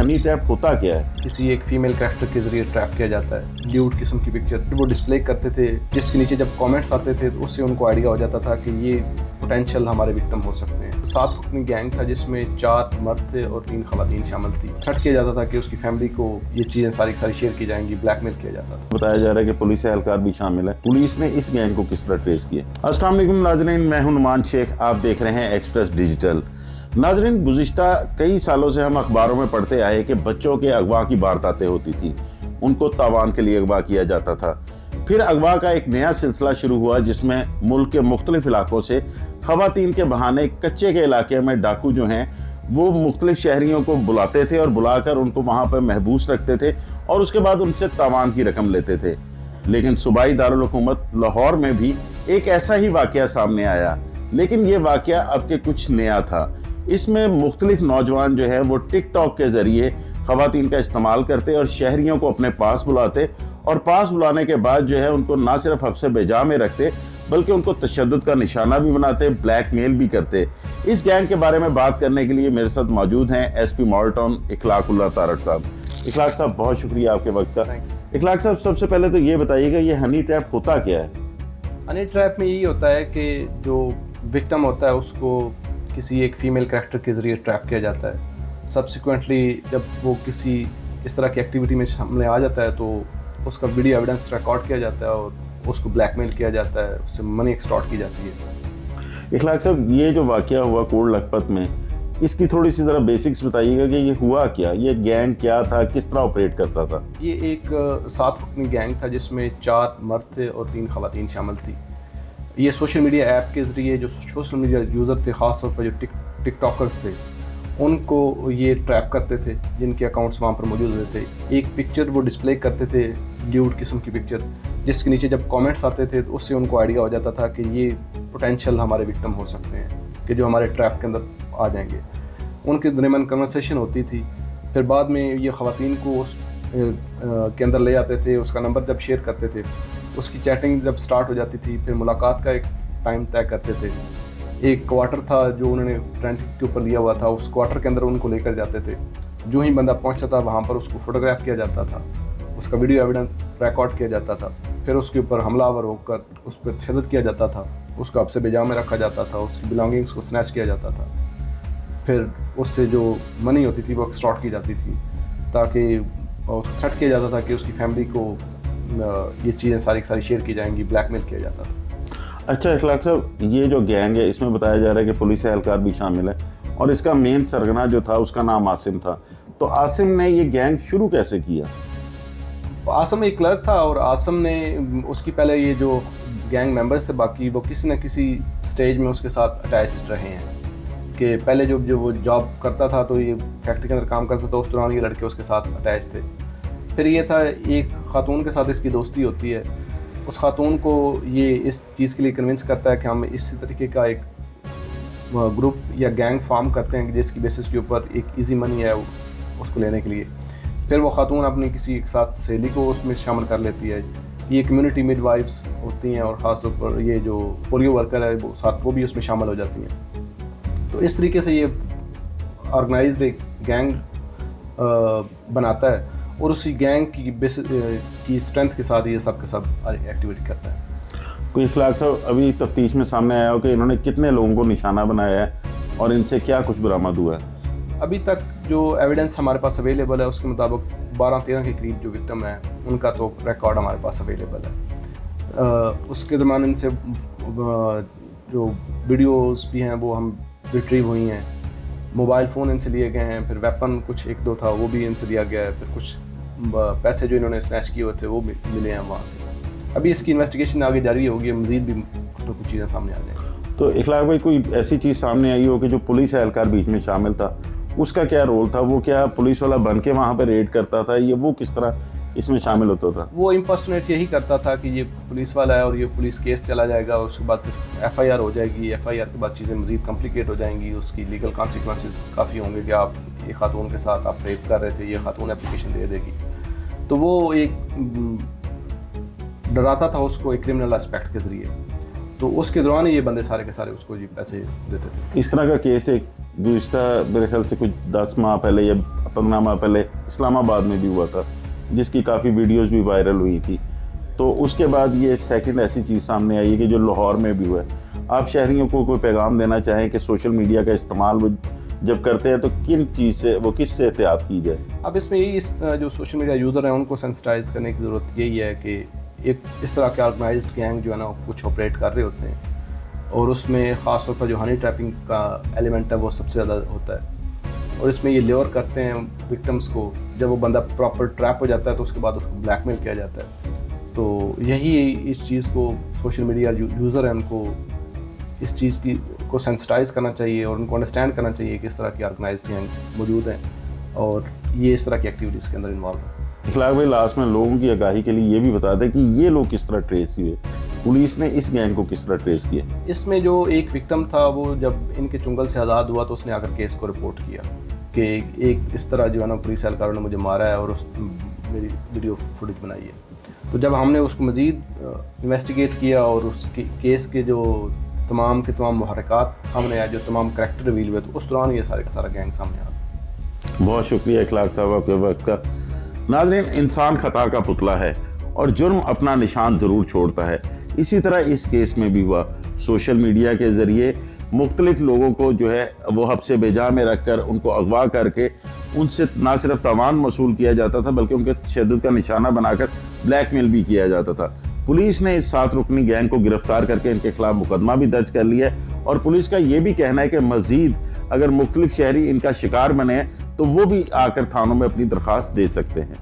Honey trap होता क्या है? किसी एक फीमेल कैरेक्टर के ज़रिए ट्रैप किया जाता है। ड्यूड किस्म की पिक्चर वो डिस्प्ले करते थे, जिसके नीचे जब कमेंट्स आते थे तो उससे उनको आइडिया हो जाता था कि ये पोटेंशियल हमारे विक्टिम हो सकते हैं। 7 रुकनी गैंग था जिसमें 4 मर्द थे और 3 खवातीन शामिल थी। थ्रेट किया जाता था कि उसकी फैमिली को ये चीज़ें सारी शेयर की जाएंगी, ब्लैकमेल किया जाता था। बताया जा रहा है कि पुलिस एहलकार भी शामिल है। पुलिस ने इस गैंग को किस तरह ट्रेस किया? अस्सलाम वालेकुम नाज़रीन, मैं हूं नुमान शेख, आप देख रहे हैं एक्सप्रेस डिजिटल। नाज़रीन, गुज़िश्ता कई सालों से हम अखबारों में पढ़ते आए कि बच्चों के अगवा की वारदातें होती थी, उनको तावान के लिए अगवा किया जाता था। फिर अगवा का एक नया सिलसिला शुरू हुआ जिसमें मुल्क के मुख्तलिफ इलाकों से खवातीन के बहाने कच्चे के इलाके में डाकू जो हैं वो मुख्तलिफ शहरियों को बुलाते थे और बुलाकर उनको वहाँ पर महबूस रखते थे और उसके बाद उनसे तावान की रकम लेते थे। लेकिन सूबाई दारुल हुकूमत लाहौर में भी एक ऐसा ही वाक़या सामने आया, लेकिन ये वाक़या अब के कुछ नया था। इसमें मुख्तलिफ नौजवान जो है वो टिकटॉक के ज़रिए ख़वातीन का इस्तेमाल करते और शहरियों को अपने पास बुलाते और पास बुलाने के बाद जो है उनको ना सिर्फ हफ्से बेजा में रखते बल्कि उनको तशद्दुद का निशाना भी बनाते, ब्लैकमेल भी करते। इस गैंग के बारे में बात करने के लिए मेरे साथ मौजूद हैं एसपी मॉडल टाउन इखलाकुल्लाह तारड़ साहब। इखलाक साहब, बहुत शुक्रिया आपके वक्त का। इखलाक साहब, सबसे पहले तो ये बताइएगा ये हनी ट्रैप होता क्या है? हनी ट्रैप में यही होता है कि जो विक्टिम होता है उसको किसी एक फीमेल कैरेक्टर के ज़रिए ट्रैप किया जाता है। सब्सिक्वेंटली जब वो किसी इस तरह की एक्टिविटी में सामने आ जाता है तो उसका वीडियो एविडेंस रिकॉर्ड किया जाता है और उसको ब्लैकमेल किया जाता है, उससे मनी एक्सटॉर्ट की जाती है। इखलाक साहब, ये जो वाक़या हुआ कोट लखपत में, इसकी थोड़ी सी ज़रा बेसिक्स बताइएगा कि ये हुआ क्या, ये गैंग क्या था, किस तरह ऑपरेट करता था? ये एक 7 रुकनी गैंग था जिसमें 4 मर्द थे और 3 खवातीन शामिल थी। ये सोशल मीडिया ऐप के ज़रिए जो सोशल मीडिया यूज़र थे, ख़ास तौर पर जो टिकटॉकर्स थे, उनको ये ट्रैप करते थे जिनके अकाउंट्स वहाँ पर मौजूद होते थे। एक पिक्चर वो डिस्प्ले करते थे, ड्यूड किस्म की पिक्चर, जिसके नीचे जब कमेंट्स आते थे तो उससे उनको आइडिया हो जाता था कि ये पोटेंशियल हमारे विक्टिम हो सकते हैं, कि जो हमारे ट्रैप के अंदर आ जाएंगे। उनके दरमियान कन्वर्सेशन होती थी। फिर बाद में ये ख़वातीन को उस के अंदर ले जाते थे, उसका नंबर जब शेयर करते थे, उसकी चैटिंग जब स्टार्ट हो जाती थी, फिर मुलाकात का एक टाइम तय करते थे। एक क्वार्टर था जो उन्होंने रेंट के ऊपर लिया हुआ था, उस क्वार्टर के अंदर उनको लेकर जाते थे। जो ही बंदा पहुंचता था वहाँ पर उसको फ़ोटोग्राफ किया जाता था, उसका वीडियो एविडेंस रिकॉर्ड किया जाता था। फिर उसके ऊपर हमलावर होकर उस पर तशद्दुद किया जाता था, उसको हफ्से बेजा में रखा जाता था, उसकी बिलोंगिंग्स को स्नैच किया जाता था। फिर उससे जो मनी होती थी वो एक्सटॉर्ट की जाती थी, ताकि उसको थ्रेट किया जाता था कि उसकी फैमिली को ये चीज़ें सारी शेयर की जाएंगी, ब्लैकमेल किया जाता था। अच्छा इखलाक साहब, ये जो गैंग है इसमें बताया जा रहा है कि पुलिस एहलकार भी शामिल है और इसका मेन सरगना जो था उसका नाम आसिम था। तो आसिम ने ये गैंग शुरू कैसे किया? आसिम एक क्लर्क था और आसिम ने उसकी पहले ये जो गैंग मेंबर्स थे बाकी वो किसी न किसी स्टेज में उसके साथ अटैच्ड रहे हैं। कि पहले जो वो जॉब करता था तो ये फैक्ट्री के अंदर काम करता था, उस दौरान ये लड़के उसके साथ अटैच थे। फिर ये था एक ख़ातून के साथ इसकी दोस्ती होती है, उस ख़ातून को ये इस चीज़ के लिए कन्विंस करता है कि हम इसी तरीके का एक ग्रुप या गैंग फॉर्म करते हैं जिसकी बेसिस के ऊपर एक इजी मनी है उसको लेने के लिए। फिर वो ख़ातून अपनी किसी एक साथ सहेली को उसमें शामिल कर लेती है। ये कम्युनिटी मिडवाइफ्स होती हैं और ख़ास तौर पर ये जो पोलियो वर्कर है वो भी उसमें शामिल हो जाती हैं। तो इस तरीके से ये ऑर्गेनाइज्ड एक गैंग बनाता है और उसी गैंग की स्ट्रेंथ के साथ ये सब के सब एक्टिविटी करता है। कोई इखलाक साहब, अभी तफ्तीश में सामने आया हो कि इन्होंने कितने लोगों को निशाना बनाया है और इनसे क्या कुछ बरामद हुआ है? अभी तक जो एविडेंस हमारे पास अवेलेबल है उसके मुताबिक 12-13 के करीब जो विक्टिम है उनका तो रिकॉर्ड हमारे पास अवेलेबल है। उसके दरमियान इनसे जो वीडियोस भी हैं वो हम रिट्रीव हुई हैं, मोबाइल फ़ोन इनसे लिए गए हैं, फिर वेपन कुछ 1-2 था वो भी इनसे लिया गया है, फिर कुछ पैसे जो इन्होंने स्नैच किए हुए थे वो भी मिले हैं वहाँ से। अभी इसकी इन्वेस्टिगेशन आगे जारी होगी, मज़ीद भी कुछ चीज़ें सामने आ जाएंगी। तो इखलाक भाई, कोई ऐसी चीज़ सामने आई हो कि जो पुलिस एहलकार बीच में शामिल था, उसका क्या रोल था? वो क्या पुलिस वाला बन के वहाँ पर रेड करता था, ये वो किस तरह इसमें शामिल होता था? वो इम्पर्सोनेट यही करता था कि ये पुलिस वाला है और ये पुलिस केस चला जाएगा, उसके बाद फिर FIR हो जाएगी, FIR के बाद चीज़ें मज़ीद कॉम्प्लिकेट हो जाएंगी, उसकी लीगल कॉन्सिक्वेंसेस काफ़ी होंगे कि आप ये खातून के साथ आप रेप कर रहे थे, ये खातून एप्लीकेशन दे देगी। तो वो एक डराता था उसको एक क्रिमिनल एस्पेक्ट के ज़रिए, तो उसके दौरान ये बंदे सारे के सारे उसको जी पैसे देते थे। इस तरह का केस एक गुज़िश्ता मेरे ख्याल से कुछ 10 माह पहले या पनामा पहले इस्लामाबाद में भी हुआ था, जिसकी काफ़ी वीडियोस भी वायरल हुई थी। तो उसके बाद ये सेकंड ऐसी चीज़ सामने आई है कि जो लाहौर में भी हुआ है। आप शहरियों को कोई पैगाम देना चाहें कि सोशल मीडिया का इस्तेमाल वो जब करते हैं तो किन चीज़ से, वो किस से एहतियात की जाए? अब इसमें यही जो सोशल मीडिया यूज़र हैं उनको सेंसिटाइज करने की ज़रूरत यही है कि एक इस तरह के ऑर्गेनाइज्ड गैंग जो है ना कुछ ऑपरेट कर रहे होते हैं, और उसमें ख़ास तौर पर जो हनी ट्रैपिंग का एलिमेंट है वो सबसे ज़्यादा होता है। और इसमें ये ल्योर करते हैं विक्टिम्स को, जब वो बंदा प्रॉपर ट्रैप हो जाता है तो उसके बाद उसको ब्लैकमेल किया जाता है। तो यही इस चीज़ को सोशल मीडिया यूज़र हैं उनको इस चीज़ की को सेंसिटाइज करना चाहिए और उनको अंडरस्टैंड करना चाहिए कि इस तरह की ऑर्गेनाइज्ड गैंग मौजूद हैं और ये इस तरह की एक्टिविटीज़ के अंदर इन्वॉल्व हैं। इखलाक भाई, लास्ट में लोगों की आगाही के लिए ये भी बता दें कि ये लोग किस तरह ट्रेस हुए, पुलिस ने इस गैंग को किस तरह ट्रेस किया? इसमें जो एक विक्टिम था वो जब इनके चुंगल से आज़ाद हुआ तो उसने आकर केस को रिपोर्ट किया कि एक इस तरह जो है ना पुलिस एहलकारों ने मुझे मारा है और उस मेरी वीडियो फुटेज बनाई है। तो जब हमने उसको मज़ीद इन्वेस्टिगेट किया और उस केस के जो तमाम के तमाम मुहर्रिकात सामने आए, जो तमाम करैक्टर रिवील हुए, तो उस दौरान ये सारे का सारा गैंग सामने आया। बहुत शुक्रिया इखलाक साहब आपके वक्त का। नाज़रीन, इंसान खता का पुतला है और जुर्म अपना निशान ज़रूर छोड़ता है। इसी तरह इस केस में भी हुआ। सोशल मीडिया के ज़रिए मुख्तलिफ लोगों को जो है वो हब्से बेजा में रख कर उनको अगवा करके उनसे ना सिर्फ तावान वसूल किया जाता था बल्कि उनके तशद्दुद का निशाना बनाकर ब्लैकमेल भी किया जाता था। पुलिस ने इस 7 रुकनी गैंग को गिरफ्तार करके इनके खिलाफ मुकदमा भी दर्ज कर लिया है और पुलिस का ये भी कहना है कि मज़ीद अगर मुख्तलिफ शहरी इनका शिकार बने तो वो भी आकर थानों में अपनी दरख्वास्त दे सकते हैं।